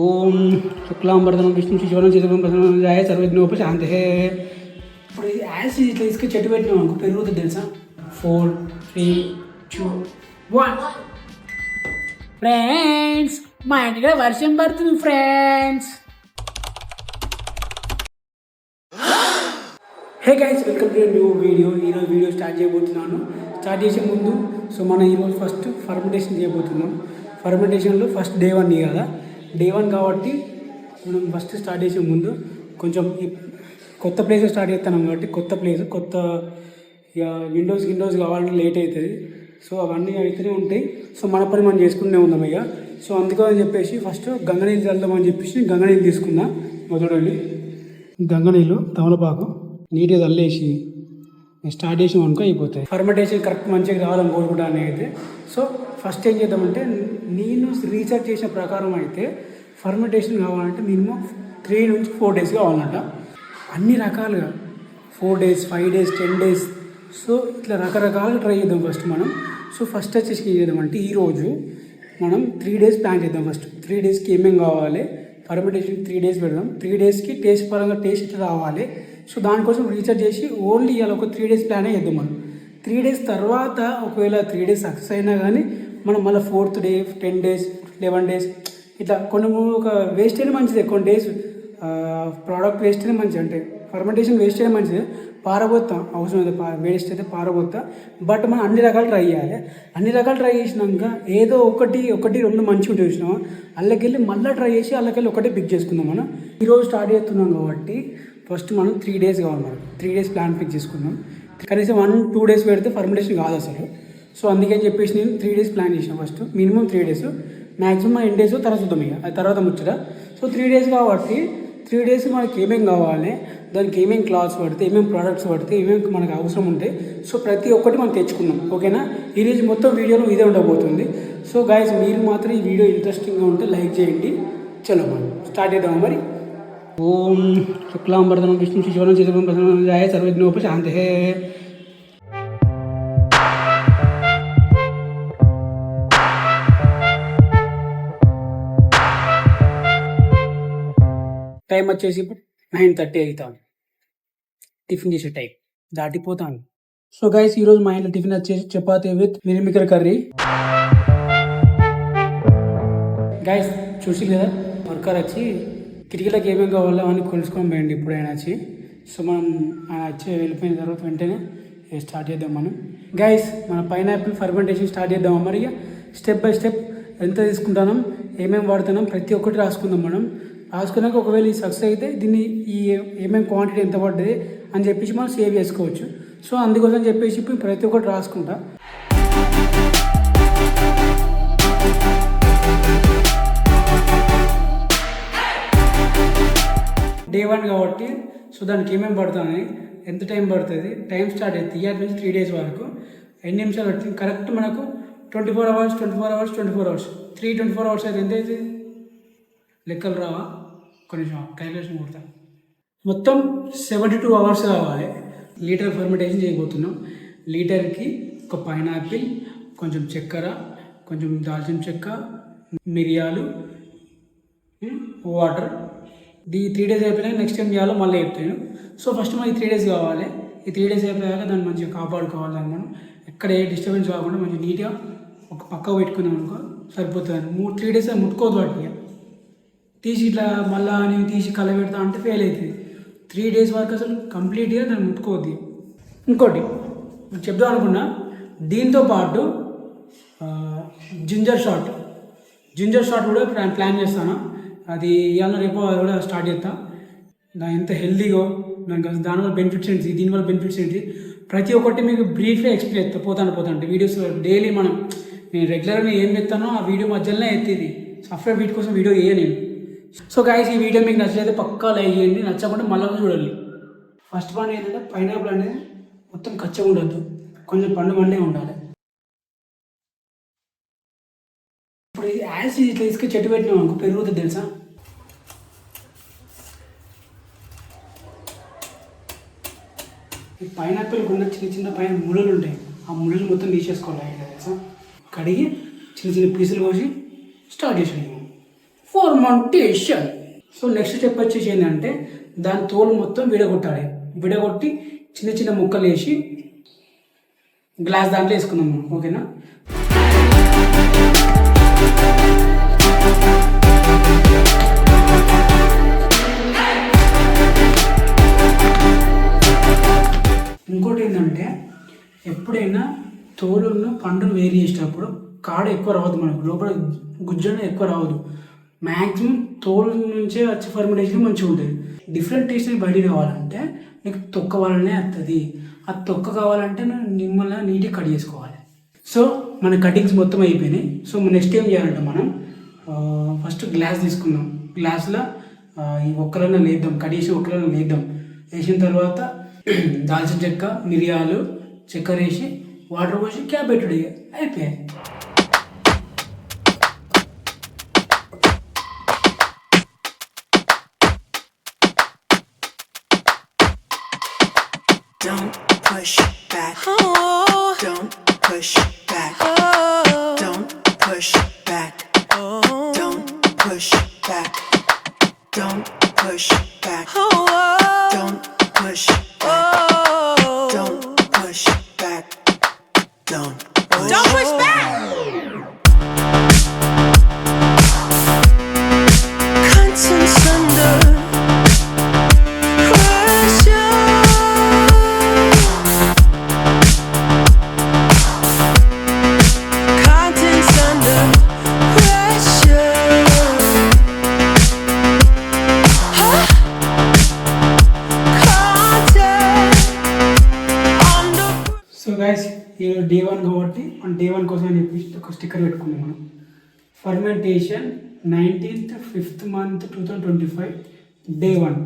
ఓం శుక్లాంబరదనం విష్ణు శిశువనం శిశువం ప్రసన్నాయ సర్వజ్ఞోపశాంతే. ఇప్పుడు యాసిడ్ ఇట్లా తీసుకొని చెట్టు పెట్టినాం అనుకో పెరుగుతుంది తెలుసా. 4, 3, 2, 1. ఫ్రెండ్స్ మా ఇంటికి వర్షం పడుతుంది friends. Hey guys, welcome to new video. ఈరోజు వీడియో స్టార్ట్ చేయబోతున్నాను. స్టార్ట్ చేసే ముందు మనం ఈరోజు ఫస్ట్ ఫర్మెంటేషన్ చేయబోతున్నాం. ఫర్మెంటేషన్లో ఫస్ట్ డే 1 కదా. డే 1 కాబట్టి మనం ఫస్ట్ స్టార్ట్ చేసే ముందు కొంచెం కొత్త ప్లేస్ స్టార్ట్ చేస్తున్నాం కాబట్టి కొత్త ప్లేస్ కొత్త ఇక విండోస్ కావాలంటే లేట్ అవుతుంది. సో అవన్నీ అయితేనే ఉంటాయి. సో మన పని మనం చేసుకుంటూనే ఉన్నాం ఇక. సో అందుకని చెప్పేసి ఫస్ట్ గంగనీళ్ళు చల్దామని చెప్పేసి గంగనీళ్ళు తీసుకున్నా. చూడండి, గంగనీళ్ళు తమలపాకు నీట్గా చల్లేసి స్టార్ట్ చేసి అనుకో అయిపోతాయి. ఫర్మెంటేషన్ కరెక్ట్ మంచిగా రావాలని కోరుకుంటాను అయితే. సో ఫస్ట్ ఏం చేద్దామంటే, నేను రీసెర్చ్ చేసిన ప్రకారం అయితే ఫర్మెంటేషన్ కావాలంటే మినిమం 3 నుంచి 4 డేస్ కావాలంట. అన్ని రకాలుగా 4 డేస్, 5 డేస్, 10 డేస్. సో ఇట్లా రకరకాలుగా ట్రై చేద్దాం ఫస్ట్ మనం. సో ఫస్ట్ వచ్చేసి ఏం చేద్దామంటే, ఈరోజు మనం 3 డేస్ ప్లాన్ చేద్దాం. ఫస్ట్ 3 డేస్కి ఏమేమి కావాలి, ఫర్మెంటేషన్ 3 డేస్ పెడదాం. 3 డేస్కి టేస్ట్ పరంగా టేస్ట్ ఇట్లా రావాలి. సో దానికోసం రీసెర్చ్ చేసి ఓన్లీ ఇలా ఒక 3 డేస్ ప్లానే చేద్దాం మనం. 3 డేస్ తర్వాత ఒకవేళ 3 డేస్ సక్సెస్ అయినా కానీ మనం మళ్ళీ 4th డే, 10 డేస్, 11 డేస్ ఇట్లా కొన్ని ఒక వేస్ట్ అయినా మంచిదే. కొన్ని డేస్ ప్రోడక్ట్ వేస్ట్ అయినా మంచిది, అంటే ఫర్మెంటేషన్ వేస్ట్ అయినా మంచిది. పారబోతాం అవసరం అయితే వేస్ట్ అయితే పారబోతా. బట్ మనం అన్ని రకాలు ట్రై చేయాలి. అన్ని రకాలు ట్రై చేసినాక ఏదో ఒకటి 2 మంచిగా ఉంటుంది చూసినామా, అల్లకెళ్ళి మళ్ళీ ట్రై చేసి అల్లకెళ్ళి ఒకటే పిక్ చేసుకుందాం. మనం ఈరోజు స్టార్ట్ చేస్తున్నాం కాబట్టి ఫస్ట్ మనం 3 డేస్ కావాలి. మనం 3 డేస్ ప్లాన్ పిక్ చేసుకుందాం. కనీసం 1-2 డేస్ పెడితే ఫర్మెంటేషన్ కాదు అసలు. సో అందుకని చెప్పేసి నేను 3 డేస్ ప్లాన్ చేసిన. First minimum 3 days, maximum 8 days తర్వాత చూద్దాం ఇక, అది తర్వాత ముచ్చట. సో 3 డేస్ కాబట్టి 3 డేస్ మనకి ఏమేమి కావాలి, దానికి ఏమేమి క్లాత్స్ పడితే, ఏమేమి ప్రోడక్ట్స్ పడితే, ఏమేమి మనకు అవసరం ఉంటాయి. సో ప్రతి ఒక్కటి మనం తెచ్చుకున్నాం. ఓకేనా, ఈరోజు మొత్తం వీడియోలో ఇదే ఉండబోతుంది. సో గైస్, మీరు మాత్రం ఈ వీడియో ఇంట్రెస్టింగ్గా ఉంటే లైక్ చేయండి. చలో మనం స్టార్ట్ చేద్దాం మరి. ఓం శుక్లాంబరదనం విష్ణు శిశువనం శిశువం ప్రసన్నాయ సర్వజ్ఞోపశాంతే. టైం వచ్చేసి ఇప్పుడు 9:30 అవుతాను. టిఫిన్ చేసే టైం దాటిపోతాను. సో గైస్, ఈరోజు మా ఇంట్లో టిఫిన్ వచ్చేసి చపాతీ విత్ మిల్లిమేకర్ కర్రీ. గైస్ చూసి కదా, వర్కర్ వచ్చి కిటికీలకు ఏమేమి కావాలో అని కొలుసుకొని పోయండి ఇప్పుడైనా వచ్చి. సో మనం ఆయన వచ్చి వెళ్ళిపోయిన తర్వాత వెంటనే స్టార్ట్ చేద్దాం మనం. గైస్, మన పైనాపిల్ ఫర్మెంటేషన్ స్టార్ట్ చేద్దాం మరి. స్టెప్ బై స్టెప్ ఎంత తీసుకుంటున్నాం, ఏమేమి వాడుతున్నాం ప్రతి ఒక్కటి రాసుకుందాం మనం. రాసుకున్నాక ఒకవేళ ఈ సక్సెస్ అయితే దీన్ని ఈ ఏమేమి క్వాంటిటీ ఎంత పడ్డది అని చెప్పేసి మనం సేవ్ చేసుకోవచ్చు. సో అందుకోసం చెప్పేసి ఇప్పుడు ప్రతి ఒక్కటి రాసుకుంటా. డే 1 కాబట్టి సో దానికి ఏమేమి పడుతుంది, ఎంత టైం పడుతుంది, టైం స్టార్ట్ అవుతుంది ఇయర్ నుంచి 3 డేస్ వరకు ఎన్ని నిమిషాలు పడుతుంది. కరెక్ట్ మనకు 24 అవర్స్ 24 అవర్స్ అయితే ఎంత అవుతుంది, లెక్కలు రావా, కొంచెం క్యాలిక్యులేషన్ కొడతాను. మొత్తం 72 అవర్స్ కావాలి. లీటర్ ఫర్మెంటేషన్ చేయబోతున్నాం. లీటర్కి ఒక పైనాపిల్, కొంచెం చక్కెర, కొంచెం దాల్చిన చెక్క, మిరియాలు, వాటర్. ఈ 3 డేస్ అయిపోయినాక నెక్స్ట్ టైం చేయాలో మళ్ళీ చెప్తాను. సో ఫస్ట్ మనకి 3 డేస్ కావాలి. ఈ 3 డేస్ అయిపోయాక దాన్ని మంచిగా కాపాడుకోవాలి. దాన్ని మనం ఎక్కడ ఏ డిస్టర్బెన్స్ కాకుండా మంచిగా నీట్గా ఒక పక్క పెట్టుకున్నాం అనుకో సరిపోతుంది. 3 డేస్ ముట్టుకోవద్దు వాటికి. తీసి ఇట్లా మళ్ళీ నేను తీసి కళ్ళ పెడతా అంటే ఫెయిల్ అవుతుంది. 3 డేస్ వరకు అసలు కంప్లీట్గా దాన్ని ముట్టుకోవద్దు. ఇంకోటి చెప్దాం అనుకున్నా, దీంతో పాటు జింజర్ షాట్ కూడా ప్లాన్ చేస్తాను. అది ఇవాళ రేపు అది కూడా స్టార్ట్ చేస్తా. దాని ఎంత హెల్తీగా, దానివల్ల బెనిఫిట్స్ ఏంటి, దీనివల్ల బెనిఫిట్స్ ఏంటి, ప్రతి ఒక్కటి మీకు బ్రీఫ్గా ఎక్స్ప్లెయిన్ చేస్తా పోతాను వీడియోస్ డైలీ. నేను రెగ్యులర్గా ఏం చెప్తానో ఆ వీడియో మధ్యలోనే ఎత్తేది. సాఫ్ట్వేర్ వీటి కోసం వీడియో నేను. సో గైస్, ఈ వీడియో మీకు నచ్చలేదు పక్కా లైక్ చేయండి, నచ్చకుండా మళ్ళీ చూడండి. ఫస్ట్ పాయింట్ ఏంటంటే, పైనాపిల్ అనేది మొత్తం కచ్చగా ఉండద్దు, కొంచెం పండు ఉండాలి. ఇప్పుడు యాసిడ్ ఇట్లా తీసుకొని చెట్టు పెట్టినాం అనుకో పెరుగుతుంది తెలుసా. ఈ పైనాపిల్ ఉన్న చిన్న పైన ముళ్ళు ఉంటాయి, ఆ ముళ్ళు మొత్తం తీసేసుకోవాలి తెలుసా. కడిగి చిన్న పీసులు కోసి స్టార్ట్ చేసాను. ఫర్మెంటేషన్. సో నెక్స్ట్ స్టెప్ వచ్చేసి ఏంటంటే దాని తోలు మొత్తం విడగొట్టాలి. విడగొట్టి చిన్న చిన్న ముక్కలు వేసి గ్లాస్ దాంట్లో వేసుకుందాం మనం. ఓకేనా? ఇంకోటి ఏంటంటే ఎప్పుడైనా తోలును పండును వేరు చేసేటప్పుడు కాడ ఎక్కువ రావద్దు, మనకు లోపల గుజ్జన ఎక్కువ రావద్దు. మ్యాక్సిమం తోలు నుంచే వచ్చే ఫర్మెంటేషన్ మంచిగా ఉంటుంది. డిఫరెంట్ టేస్ట్ బయట కావాలంటే నీకు తొక్క వల్లనే వస్తుంది. ఆ తొక్క కావాలంటే నిమ్మల్ని నీట్గా కట్ చేసుకోవాలి. సో మన కటింగ్స్ మొత్తం అయిపోయినాయి. సో నెక్స్ట్ ఏం చేయాలంటే మనం ఫస్ట్ గ్లాస్ తీసుకుందాం. గ్లాస్లో ఈ ఒక్కలన్నా లేద్దాం, కట్ చేసి ఒక్కలన్నా లేద్దాం. వేసిన తర్వాత దాల్చిన చెక్క, మిరియాలు, చక్కెర వేసి వాటర్ పోసి క్యాప్ పెట్టుడు అయిపోయాయి. Don't push back. Oh. Don't push back. Oh. Don't push back. Oh. Don't push back. Don't push back. Oh. Don't push back. Oh. Don't push back. Don't push back. Conscience under pressure. Conscience under pressure. Huh? Conscience under. So guys ఈరోజు day 1 కాబట్టి మన day 1 కోసం అని చెప్పి ఒక sticker పెట్టుకున్నాం మనం. Fermentation 19th 5th month 2025 day 1.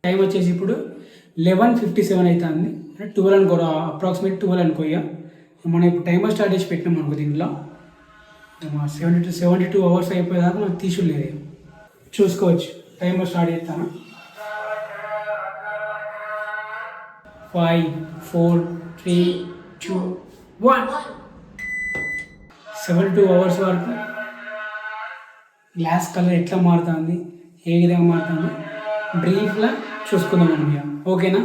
Time వచ్చేసి ఇప్పుడు 11:57 అవుతుంది. 12 అనుకో, అప్రాక్సిమేట్ 12 అనుకోయ్యా. మనం ఇప్పుడు టైమర్ స్టార్ట్ చేసి పెట్టినాం అనుకో. దీంట్లో 72 అవర్స్ అయిపోయేదాకా మనకు తీసులేదు. చూసుకోవచ్చు. టైమర్ స్టార్ట్ చేస్తాను. 5 4 3 2 1. 72 అవర్స్ వరకు గ్లాస్ కలర్ ఎట్లా మారుతుంది, ఏ విధంగా మారుతుంది బ్రీఫ్గా చూసుకుందాం మనం. ఓకేనా?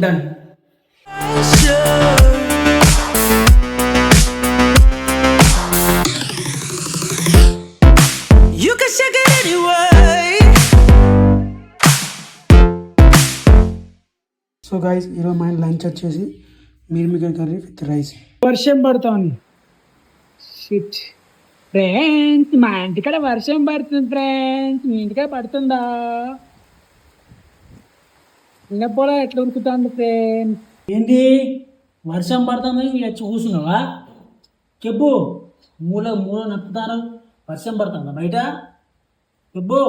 Done. You can shake it anyway. So guys ఈరోజు మన లంచ్ వచ్చేసి మీల్మేకర్ కర్రీ విత్ రైస్. వర్షం పడుతుంది. షిట్ ఫ్రెండ్స్, మా ఇంటికాడ వర్షం పడుతుంది ఫ్రెండ్స్. మీ ఇంటికాడ పడుతుందా? నిన్నపోలా ఎట్లా ఉరుకుతుంది ఫ్రెండ్స్? ఏంటి వర్షం పడుతుంది ఇలా చూస్తున్నావా? చెప్పు. మూల మూల నప్పుతాను. వర్షం పడుతుందా బయట? చెప్పు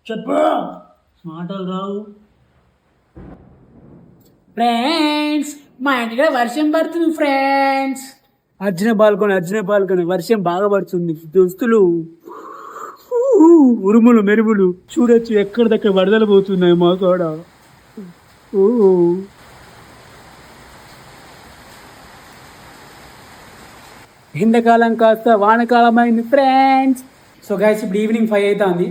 చెప్పు. మాటలు రావు ఫ్రెండ్స్. మా ఇంటికాడ వర్షం పడుతుంది ఫ్రెండ్స్. అర్జున బాల్కొని వర్షం బాగా పడుతుంది దోస్తులు. ఉరుములు మెరుపులు చూడొచ్చు. ఎక్కడ దగ్గర వరదలు పోతున్నాయి మా కాడ. ఎండాకాలం కాస్త వానకాలం అయింది ఫ్రెండ్స్. సో గైస్ ఇప్పుడు ఈవినింగ్ 5 అవుతుంది.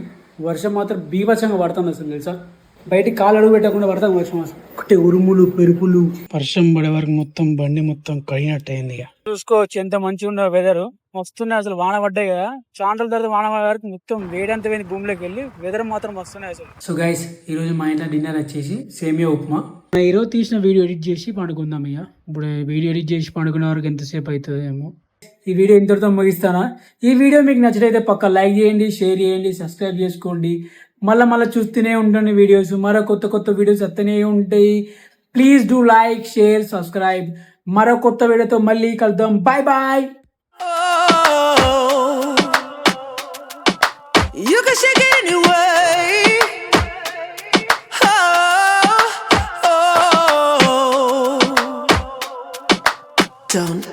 వర్షం మాత్రం బీభత్సంగా పడుతుంది అసలు తెలుసా. బయటికి కాలు అడుగు పెట్టకుండా పడతాం వర్షం అసలు. ఒకటి ఉరుములు పెరుపులు. వర్షం పడే వరకు మొత్తం బండి మొత్తం కడిగినట్టు అయింది. ఇక చూసుకోవచ్చు ఎంత మంచిగా ఉన్న వెదర్. వస్తున్నాయి అసలు. వాన పడ్డాయి కదా, చాండ్ల తర్వాత వాన పడే వరకు మొత్తం వేడంత పోయింది భూమిలోకి వెళ్ళి. వెదర్ మాత్రం వస్తున్నాయి అసలు. సో గైస్ ఈరోజు మా ఇంట్లో డిన్నర్ వచ్చేసి సేమియా ఉప్మా. ఈరోజు తీసిన వీడియో ఎడిట్ చేసి పండుకుందాం. ఇక ఇప్పుడు వీడియో ఎడిట్ చేసి పండుకునే వరకు ఎంతసేపు అవుతుంది ఏమో. ఈ వీడియో ఇంతటితో ముగిస్తానా? ఈ వీడియో మీకు నచ్చినైతే పక్క లైక్ చేయండి, షేర్ చేయండి, సబ్స్క్రైబ్ చేసుకోండి. మళ్ళీ చూస్తూనే ఉండండి వీడియోస్. మరో కొత్త వీడియోస్ వస్తూనే ఉంటాయి. Please do like, share, subscribe. మరో కొత్త వీడియోతో మళ్ళీ కలుద్దాం. Bye bye. You can shake it anyway. Oh, oh. Don't